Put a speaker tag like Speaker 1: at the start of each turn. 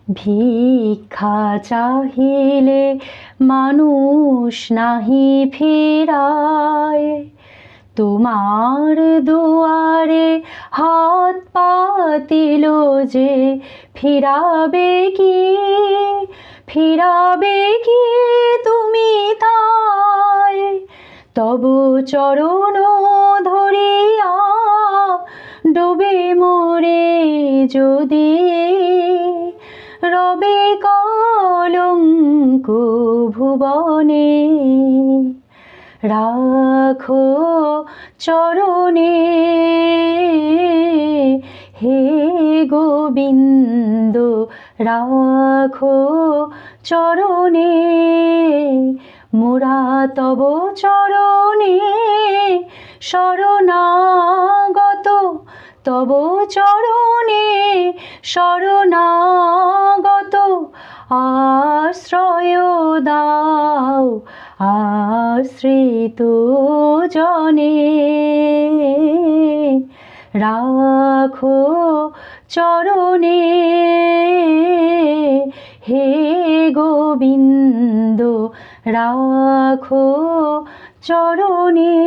Speaker 1: ভিক্ষা চাহিলে মানুষ নাহি ফিরায়, তোমার দুয়ারে হাত পাতিল যে ফিরাবে কি, ফিরাবে কি তুমি তাই। তব চরণ ধরিয়া ডুবে মোরে যদি, রবে কলঙ্ক ভুবনে। রাখো চরণে হে গোবিন্দ, রাখো চরণে। মোরা তব চরণে শরণাগত, তব চরণে শরণাগত। আশ্রয় দাও আশ্রিত জনে, রাখো চরণে হে গোবিন্দ, রাখো চরণে।